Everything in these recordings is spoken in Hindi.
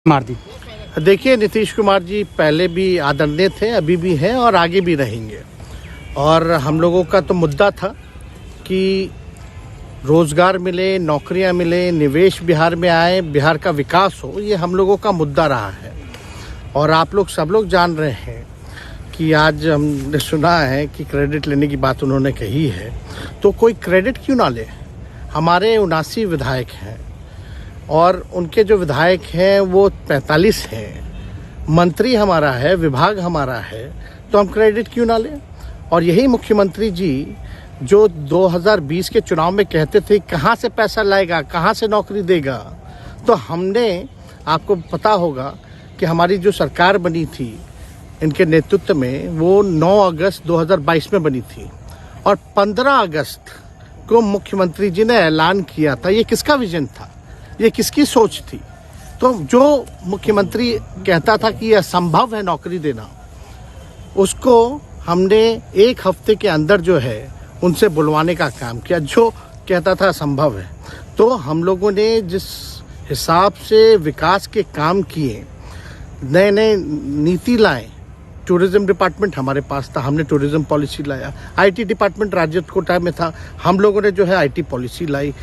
मार दी। देखिए, नीतीश कुमार जी पहले भी आदरणीय थे, अभी भी हैं और आगे भी रहेंगे। और हम लोगों का तो मुद्दा था कि रोजगार मिले, नौकरियां मिले, निवेश बिहार में आए, बिहार का विकास हो, ये हम लोगों का मुद्दा रहा है। और आप लोग सब लोग जान रहे हैं कि आज हमने सुना है कि क्रेडिट लेने की बात उन्होंने कही है, तो कोई क्रेडिट क्यों ना ले। हमारे 79 विधायक हैं और उनके जो विधायक हैं वो 45 हैं, मंत्री हमारा है, विभाग हमारा है, तो हम क्रेडिट क्यों ना लें। और यही मुख्यमंत्री जी जो 2020 के चुनाव में कहते थे कहाँ से पैसा लाएगा, कहाँ से नौकरी देगा, तो हमने, आपको पता होगा कि हमारी जो सरकार बनी थी इनके नेतृत्व में, वो 9 अगस्त 2022 में बनी थी और 15 अगस्त को मुख्यमंत्री जी ने ऐलान किया था। ये किसका विजन था, ये किसकी सोच थी। तो जो मुख्यमंत्री कहता था कि यह असंभव है नौकरी देना, उसको हमने एक हफ्ते के अंदर जो है उनसे बुलवाने का काम किया। जो कहता था असंभव है, तो हम लोगों ने जिस हिसाब से विकास के काम किए, नए नए नीति लाए, टूरिज्म डिपार्टमेंट हमारे पास था, हमने टूरिज्म पॉलिसी लाया। आईटी डिपार्टमेंट राज्य कोटा में था, हम लोगों ने जो है आईटी पॉलिसी लाई।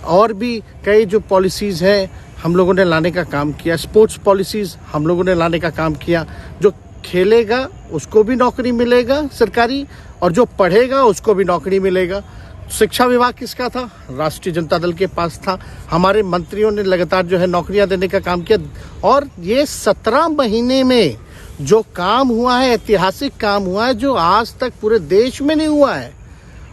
और भी कई जो पॉलिसीज़ हैं हम लोगों ने लाने का काम किया। स्पोर्ट्स पॉलिसीज़ हम लोगों ने लाने का काम किया। जो खेलेगा उसको भी नौकरी मिलेगा सरकारी, और जो पढ़ेगा उसको भी नौकरी मिलेगा। शिक्षा विभाग किसका था, राष्ट्रीय जनता दल के पास था। हमारे मंत्रियों ने लगातार जो है नौकरियां देने का काम किया। और ये 17 महीने में जो काम हुआ है, ऐतिहासिक काम हुआ है, जो आज तक पूरे देश में नहीं हुआ है।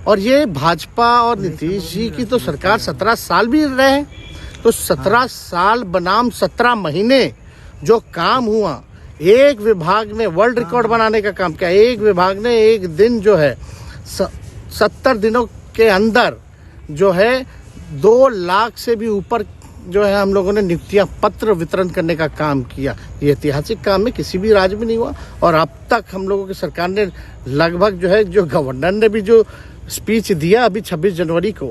और ये भाजपा और नीतीश जी की तो सरकार 17 साल भी रहे, तो 17 साल बनाम 17 महीने जो काम हुआ, एक विभाग ने वर्ल्ड रिकॉर्ड बनाने का काम किया। एक विभाग ने एक दिन जो है 70 दिनों के अंदर जो है 2 लाख से भी ऊपर जो है हम लोगों ने नियुक्तियां पत्र वितरण करने का काम किया। ये ऐतिहासिक काम है, किसी भी राज्य में नहीं हुआ। और अब तक हम लोगों की सरकार ने लगभग जो है, जो गवर्नर ने भी जो स्पीच दिया अभी 26 जनवरी को,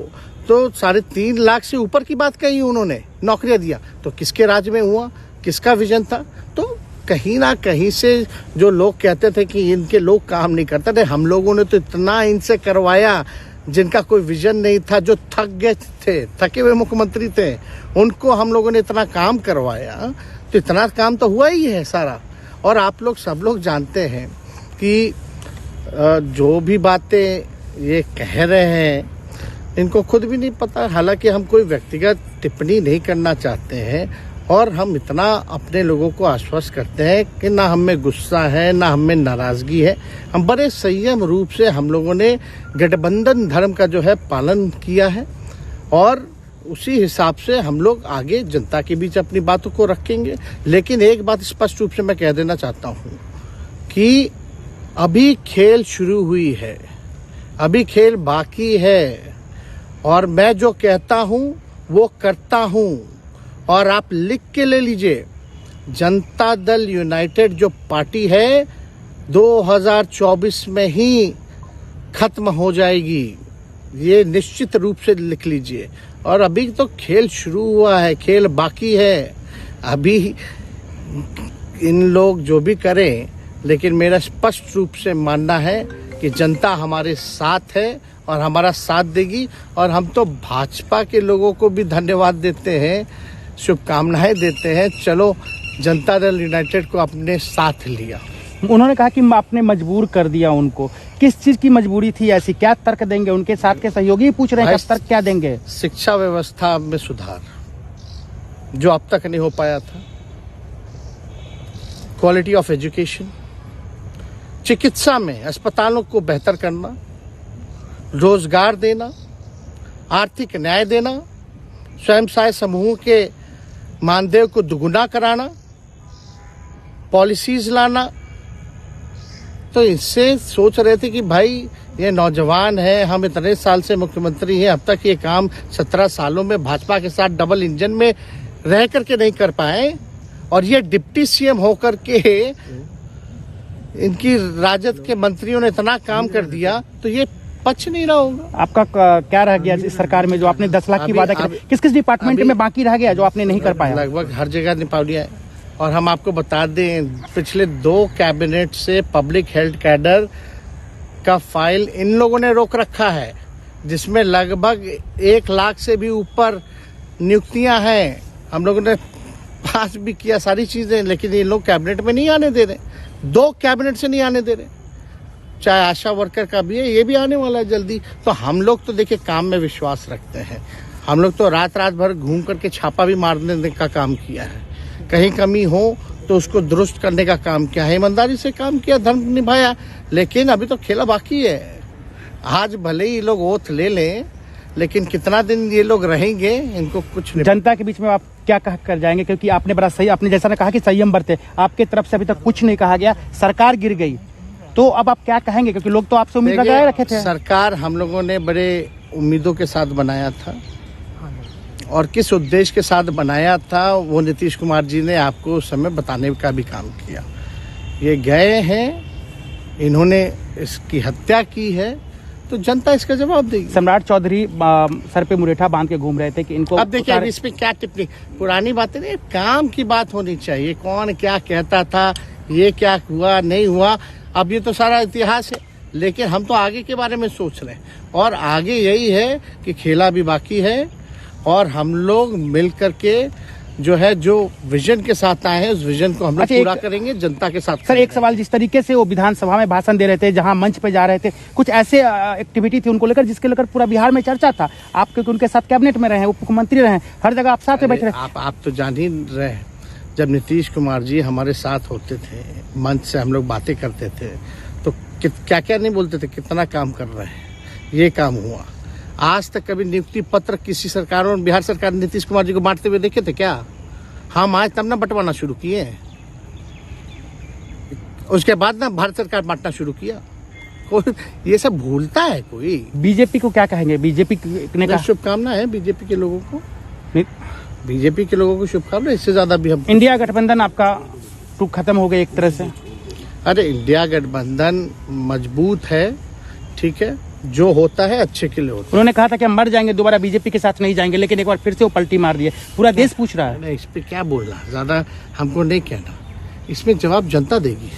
तो 3.5 लाख से ऊपर की बात कही उन्होंने, नौकरियां दिया। तो किसके राज्य में हुआ, किसका विजन था। तो कहीं ना कहीं से जो लोग कहते थे कि इनके लोग काम नहीं करते थे, हम लोगों ने तो इतना इनसे करवाया जिनका कोई विजन नहीं था, जो थक गए थे, थके हुए मुख्यमंत्री थे, उनको हम लोगों ने इतना काम करवाया। तो इतना काम तो हुआ ही है सारा। और आप लोग सब लोग जानते हैं कि जो भी बातें ये कह रहे हैं इनको खुद भी नहीं पता। हालांकि हम कोई व्यक्तिगत टिप्पणी नहीं करना चाहते हैं और हम इतना अपने लोगों को आश्वस्त करते हैं कि ना हम में गुस्सा है, ना हम में नाराजगी है। हम बड़े संयम रूप से हम लोगों ने गठबंधन धर्म का जो है पालन किया है और उसी हिसाब से हम लोग आगे जनता के बीच अपनी बातों को रखेंगे। लेकिन एक बात स्पष्ट रूप से मैं कह देना चाहता हूँ कि अभी खेल शुरू हुई है, अभी खेल बाकी है। और मैं जो कहता हूँ वो करता हूँ। और आप लिख के ले लीजिए, जनता दल यूनाइटेड जो पार्टी है 2024 में ही खत्म हो जाएगी, ये निश्चित रूप से लिख लीजिए। और अभी तो खेल शुरू हुआ है, खेल बाकी है। अभी इन लोग जो भी करें, लेकिन मेरा स्पष्ट रूप से मानना है कि जनता हमारे साथ है और हमारा साथ देगी। और हम तो भाजपा के लोगों को भी धन्यवाद देते हैं, शुभकामनाएं देते हैं। चलो, जनता दल यूनाइटेड को अपने साथ लिया। उन्होंने कहा कि आपने मजबूर कर दिया उनको। किस चीज की मजबूरी थी ऐसी, क्या तर्क देंगे? उनके साथ के सहयोगी पूछ रहे हैं, तर्क क्या देंगे? शिक्षा व्यवस्था में सुधार जो अब तक नहीं हो पाया था, क्वालिटी ऑफ एजुकेशन, चिकित्सा में अस्पतालों को बेहतर करना, रोजगार देना, आर्थिक न्याय देना, स्वयं सहायता समूह के मानदेय को दुगुना कराना, पॉलिसीज लाना। तो इससे सोच रहे थे कि भाई ये नौजवान है, हम इतने साल से मुख्यमंत्री हैं, अब तक ये काम 17 सालों में भाजपा के साथ डबल इंजन में रह करके नहीं कर पाए, और ये डिप्टी सीएम होकर के इनकी राजद के मंत्रियों ने इतना काम कर दिया, तो ये पच नहीं रहा होगा। आपका क्या रह गया इस सरकार में जो आपने 10 लाख की वादा किया? किस किस डिपार्टमेंट में बाकी रह गया जो आपने नहीं कर पाया? लगभग हर जगह निपा लिया है। और हम आपको बता दें पिछले 2 कैबिनेट से पब्लिक हेल्थ कैडर का फाइल इन लोगों ने रोक रखा है, जिसमें लगभग 1 लाख से भी ऊपर नियुक्तियां हैं। हम लोगों ने पास भी किया सारी चीजें, लेकिन ये लोग कैबिनेट में नहीं आने दे रहे। 2 कैबिनेट से नहीं आने दे रहे। चाहे आशा वर्कर का भी है, ये भी आने वाला है जल्दी। तो हम लोग तो देखिए काम में विश्वास रखते हैं। हम लोग तो रात भर घूम करके छापा भी मारने का काम किया है। कहीं कमी हो तो उसको दुरुस्त करने का काम किया है, ईमानदारी से काम किया, धर्म निभाया। लेकिन अभी तो खेला बाकी है। आज भले ही लोग ओथ ले लें, लेकिन कितना दिन ये लोग रहेंगे इनको कुछ नहीं। जनता के बीच में आप क्या कह कर जाएंगे, क्योंकि आपने बड़ा सही, आपने जैसा ने कहा कि संयम बरते, आपके तरफ से अभी तक कुछ नहीं कहा गया, सरकार गिर गई, तो अब आप क्या कहेंगे, क्योंकि लोग तो आपसे उम्मीद लगाए रखे थे। सरकार हम लोगों ने बड़े उम्मीदों के साथ बनाया था, और किस उद्देश्य के साथ बनाया था वो नीतीश कुमार जी ने आपको उस समय बताने का भी काम किया। ये गए हैं, इन्होंने इसकी हत्या की है, तो जनता इसका जवाब देगी। सम्राट चौधरी सर पे मुरेठा बांध के घूम रहे थे कि इनको अब देखिए इस पे क्या टिप्पणी, पुरानी बातें नहीं, काम की बात होनी चाहिए। कौन क्या कहता था, ये क्या हुआ नहीं हुआ, अब ये तो सारा इतिहास है। लेकिन हम तो आगे के बारे में सोच रहे हैं, और आगे यही है कि खेला भी बाकी है, और हम लोग मिल करके जो है, जो विजन के साथ आए हैं, उस विजन को हम लोग पूरा करेंगे जनता के साथ। सर एक सवाल, जिस तरीके से वो विधानसभा में भाषण दे रहे थे, जहां मंच पे जा रहे थे, कुछ ऐसे एक्टिविटी थी उनको लेकर जिसके लेकर पूरा बिहार में चर्चा था। आप क्योंकि उनके साथ कैबिनेट में रहे हैं, उप मुख्यमंत्री रहे हैं, हर जगह आप साथ में बैठ रहे। आप तो जान ही रहे हैं, जब नीतीश कुमार जी हमारे साथ होते थे, मंच से हम लोग बातें करते थे, तो क्या क्या नहीं बोलते थे, कितना काम कर रहे हैं, ये काम हुआ। आज तक कभी नियुक्ति पत्र किसी सरकारों, बिहार सरकार ने नीतीश कुमार जी को बांटते हुए देखे थे क्या? हम आज तब ना बंटवाना शुरू किए, उसके बाद ना भारत सरकार बांटना शुरू किया। कोई ये सब भूलता है कोई? बीजेपी को क्या कहेंगे? बीजेपी ने कहा शुभकामना है बीजेपी के लोगों को, बीजेपी के लोगों को शुभकामना। इससे ज्यादा भी हम, इंडिया गठबंधन आपका टूक खत्म हो गया एक तरह से। अरे इंडिया गठबंधन मजबूत है, ठीक है, जो होता है अच्छे के लिए होता है। उन्होंने कहा था कि हम मर जाएंगे, दोबारा बीजेपी के साथ नहीं जाएंगे, लेकिन एक बार फिर से वो पलटी मार दिए। पूरा देश पूछ रहा है। इस पे क्या बोलना, ज्यादा हमको नहीं कहना, इसमें जवाब जनता देगी।